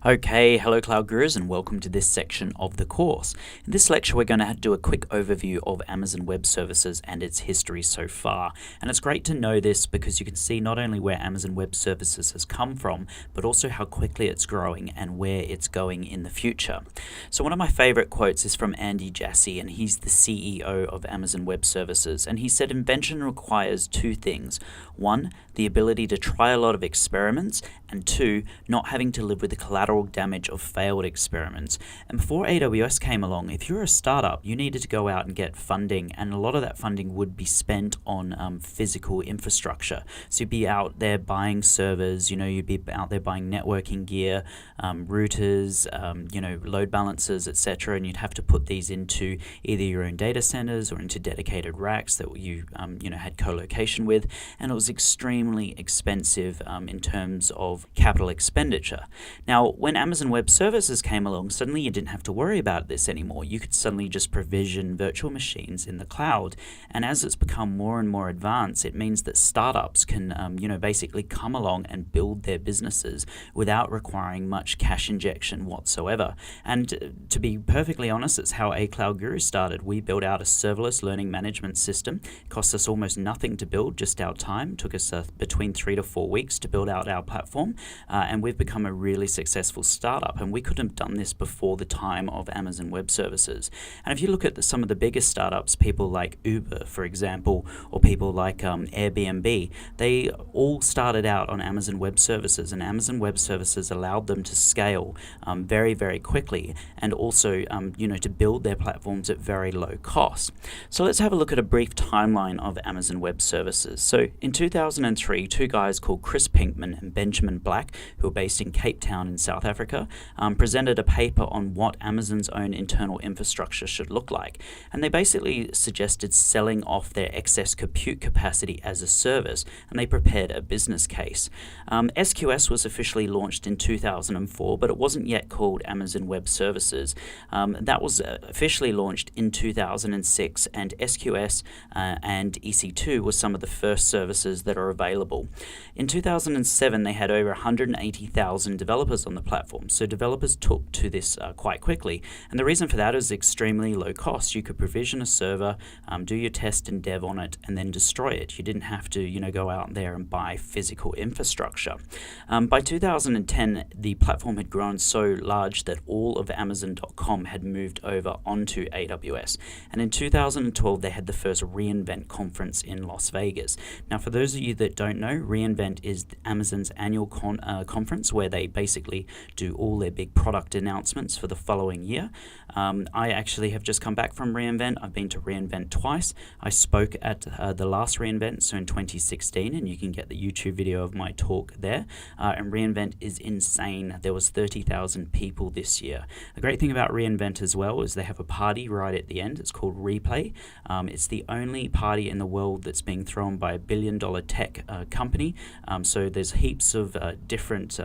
Okay, hello Cloud Gurus and welcome to this section of the course. In this lecture we're going to do a quick overview of Amazon Web Services and its history so far. And it's great to know this because you can see not only where Amazon Web Services has come from, but also how quickly it's growing and where it's going in the future. So one of my favorite quotes is from Andy Jassy, and he's the CEO of Amazon Web Services. And he said invention requires two things. One, the ability to try a lot of experiments, and two, not having to live with the collateral damage of failed experiments. And before AWS came along, if you're a startup, you needed to go out and get funding, and a lot of that funding would be spent on physical infrastructure. So you'd be out there buying servers, you'd be out there buying networking gear, routers, load balancers, etc. And you'd have to put these into either your own data centers or into dedicated racks that you had co-location with, and it was extremely expensive in terms of capital expenditure. Now, when Amazon Web Services came along, suddenly you didn't have to worry about this anymore. You could suddenly just provision virtual machines in the cloud. And as it's become more and more advanced, it means that startups can, basically come along and build their businesses without requiring much cash injection whatsoever. And to be perfectly honest, it's how A Cloud Guru started. We built out a serverless learning management system. It cost us almost nothing to build, just our time. It took us between 3 to 4 weeks to build out our platform. And we've become a really successful startup, and we couldn't have done this before the time of Amazon Web Services. And if you look at some of the biggest startups, people like Uber, for example, or people like Airbnb, they all started out on Amazon Web Services, and Amazon Web Services allowed them to scale very, very quickly, and also to build their platforms at very low cost. So let's have a look at a brief timeline of Amazon Web Services. So in 2003, two guys called Chris Pinkman and Benjamin Black, who are based in Cape Town in South Africa, presented a paper on what Amazon's own internal infrastructure should look like. And they basically suggested selling off their excess compute capacity as a service, and they prepared a business case. SQS was officially launched in 2004, but it wasn't yet called Amazon Web Services. That was officially launched in 2006, and SQS and EC2 were some of the first services that are available. In 2007, they had over 180,000 developers on the platform, so developers took to this quite quickly. And the reason for that is extremely low cost. You could provision a server, do your test and dev on it, and then destroy it. You didn't have to go out there and buy physical infrastructure. By 2010, the platform had grown so large that all of Amazon.com had moved over onto AWS. And in 2012, they had the first reInvent conference in Las Vegas. Now, for those of you that don't know, reInvent is Amazon's annual conference where they basically do all their big product announcements for the following year. I actually have just come back from reInvent. I've been to reInvent twice. I spoke at the last reInvent, so in 2016, and you can get the YouTube video of my talk there. And reInvent is insane. There was 30,000 people this year. The great thing about reInvent as well is they have a party right at the end. It's called Replay. It's the only party in the world that's being thrown by a billion-dollar tech company. So there's heaps of different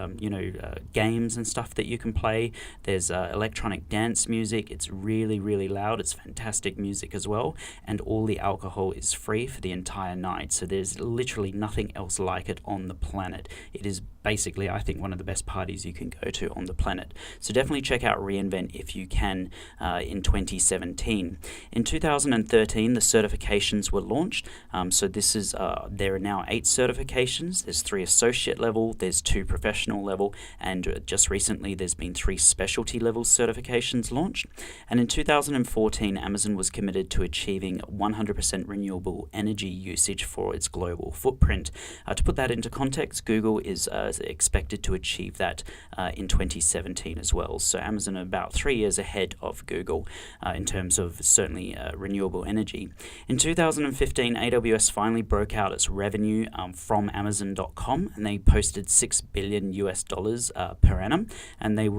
games and stuff that you can play. There's electronic dance music. It's really, really loud. It's fantastic music as well. And all the alcohol is free for the entire night. So there's literally nothing else like it on the planet. It is basically, I think, one of the best parties you can go to on the planet. So definitely check out reInvent if you can in 2017. In 2013, the certifications were launched. So this is there are now 8 certifications. There's 3 associate level, there's 2 professional level, and just recently there's been 3 specialty level certifications launched. And in 2014, Amazon was committed to achieving 100% renewable energy usage for its global footprint. To put that into context, Google is expected to achieve that in 2017 as well. So Amazon are about 3 years ahead of Google in terms of certainly renewable energy. In 2015, AWS finally broke out its revenue from Amazon.com, and they posted $6 billion per annum, and they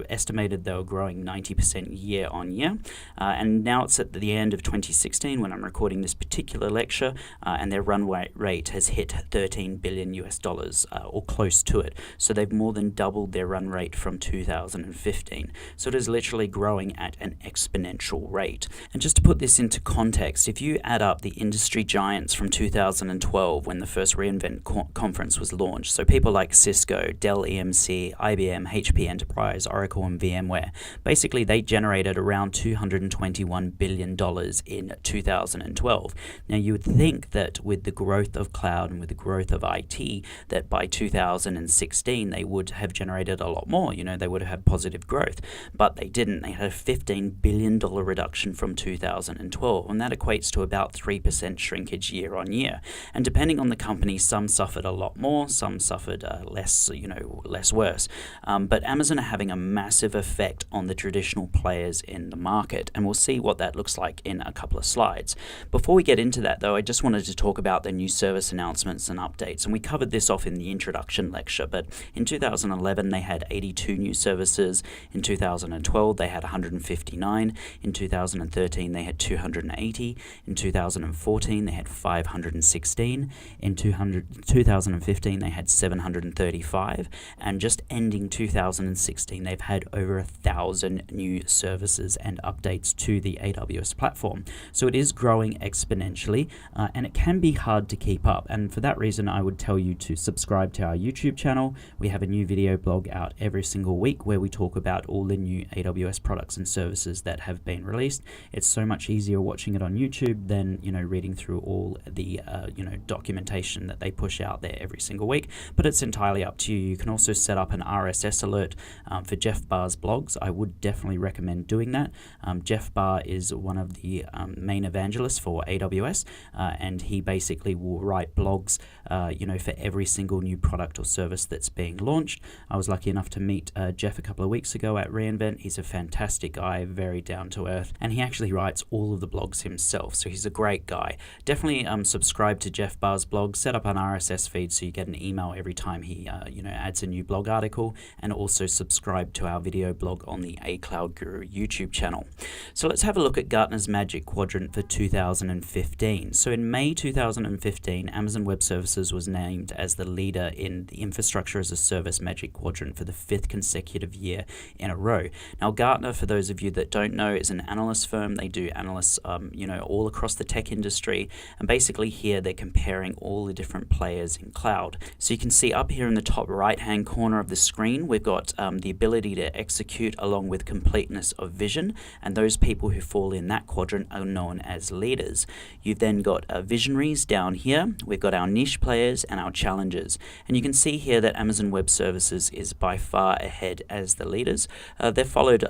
estimated they were growing 90% year on year. And now it's at the end of 2016 when I'm recording this particular lecture, and their run rate has hit $13 billion or close to it. So they've more than doubled their run rate from 2015. So it is literally growing at an exponential rate. And just to put this into context, if you add up the industry giants from 2012 when the first reInvent conference was launched, so people like Cisco, Dell EMC, IBM, HP Enterprise, Oracle, and VMware, basically they generated around $221 billion in 2012. Now you would think that with the growth of cloud and with the growth of IT, that by 2016 they would have generated a lot more. They would have had positive growth, but they didn't. They had a $15 billion reduction from 2012, and that equates to about 3% shrinkage year on year. And depending on the company, some suffered a lot more, some suffered less worse. But Amazon are having a massive effect on the traditional players in the market, and we'll see what that looks like in a couple of slides. Before we get into that, though, I just wanted to talk about the new service announcements and updates, and we covered this off in the introduction lecture, but in 2011 they had 82 new services, in 2012 they had 159, in 2013 they had 280, in 2014 they had 516, in 2015 they had 735, and just ending 2016 they've had over 1,000 new services and updates to the AWS platform. So it is growing exponentially, and it can be hard to keep up, and for that reason I would tell you to subscribe to our YouTube channel. We have a new video blog out every single week where we talk about all the new AWS products and services that have been released. It's so much easier watching it on YouTube than reading through all the documentation that they push out there every single week, but it's entirely up to you. You can also set up an RSS alert for Jeff Barr's blogs. I would definitely recommend doing that. Jeff Barr is one of the main evangelists for AWS, and he basically will write blogs for every single new product or service that's being launched. I was lucky enough to meet Jeff a couple of weeks ago at reInvent. He's a fantastic guy, very down to earth, and he actually writes all of the blogs himself, so he's a great guy. Definitely subscribe to Jeff Barr's blog, set up an RSS feed so you get an email every time he adds a new blog article, and also subscribe to our video blog on the A Cloud Guru YouTube channel. So let's have a look at Gartner's Magic Quadrant for 2015. So in May 2015, Amazon Web Services was named as the leader in the Infrastructure as a Service Magic Quadrant for the 5th consecutive year in a row. Now Gartner, for those of you that don't know, is an analyst firm. They do analysts all across the tech industry, and basically here they're comparing all the different players in cloud. So you can see up here in the top right hand corner of the screen, we've got the ability to execute along with completeness of vision, and those people who fall in that quadrant are known as leaders. You've then got visionaries down here. We've got our niche players and our challengers, and you can see here that Amazon Web Services is by far ahead as the leaders. They're followed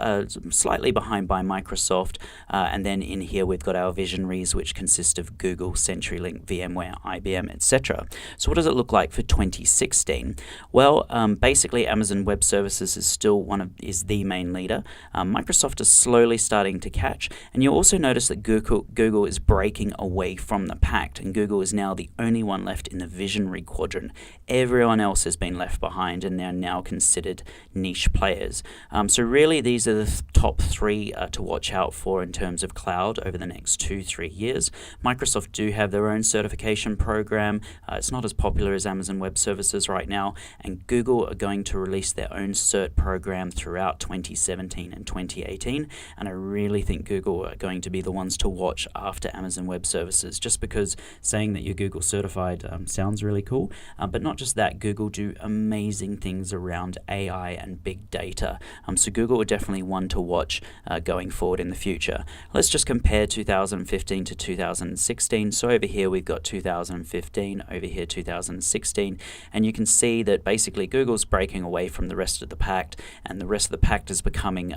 slightly behind by Microsoft, and then in here we've got our visionaries, which consist of Google, CenturyLink, VMware, IBM, etc. So what does it look like for 2016? Well, basically Amazon Web Services is still is the main leader. Microsoft is slowly starting to catch, and you'll also notice that Google is breaking away from the pack, and Google is now the only one left in the visionary quadrant. Everyone else has been left behind, and they're now considered niche players. So really these are the top three to watch out for in terms of cloud over the next 2-3 years. Microsoft do have their own certification program. It's not as popular as Amazon Web Services right now, and Google are going to release their own cert program throughout 2017 and 2018, and I really think Google are going to be the ones to watch after Amazon Web Services, just because saying that you're Google certified sounds really cool, but not just that, Google do amazing things around AI and big data, so Google are definitely one to watch going forward in the future. Let's just compare 2015 to 2016. So over here we've got 2015, over here 2016, and you can see that basically Google's breaking away from the rest of the pack, and the rest of the pack is becoming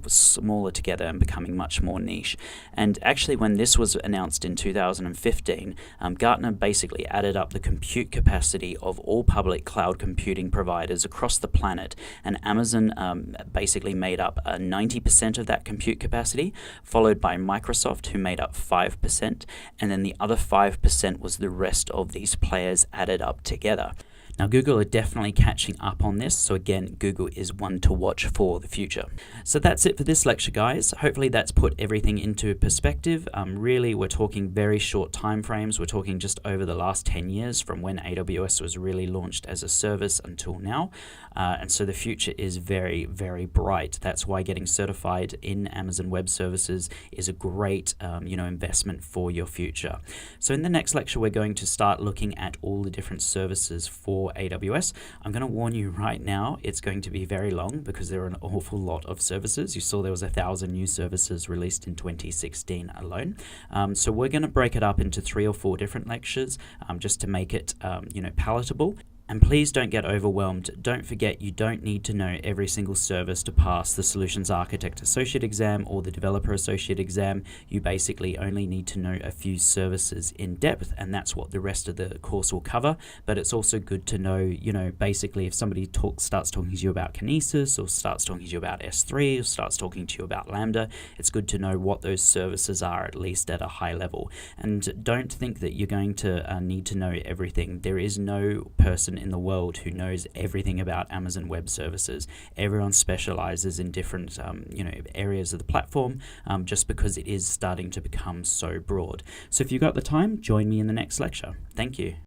smaller together and becoming much more niche. And actually when this was announced in 2015, Gartner basically added up the compute capacity of all public cloud computing providers across the planet, and Amazon basically made up 90% of that compute capacity, followed by Microsoft, who made up 5%, and then the other 5% was the rest of these players added up together. Now, Google are definitely catching up on this, so again, Google is one to watch for the future. So that's it for this lecture, guys. Hopefully that's put everything into perspective. Really, we're talking very short time frames. We're talking just over the last 10 years from when AWS was really launched as a service until now. And so the future is very, very bright. That's why getting certified in Amazon Web Services is a great investment for your future. So in the next lecture, we're going to start looking at all the different services for AWS. I'm going to warn you right now, it's going to be very long because there are an awful lot of services. You saw there was 1,000 new services released in 2016 alone. So we're going to break it up into 3 or 4 different lectures just to make it palatable. And please don't get overwhelmed. Don't forget, you don't need to know every single service to pass the Solutions Architect Associate exam or the Developer Associate exam. You basically only need to know a few services in depth, and that's what the rest of the course will cover. But it's also good to know, basically if somebody starts talking to you about Kinesis, or starts talking to you about S3, or starts talking to you about Lambda, it's good to know what those services are, at least at a high level. And don't think that you're going to need to know everything. There is no person in the world who knows everything about Amazon Web Services. Everyone specializes in different areas of the platform just because it is starting to become so broad. So if you've got the time, join me in the next lecture. Thank you.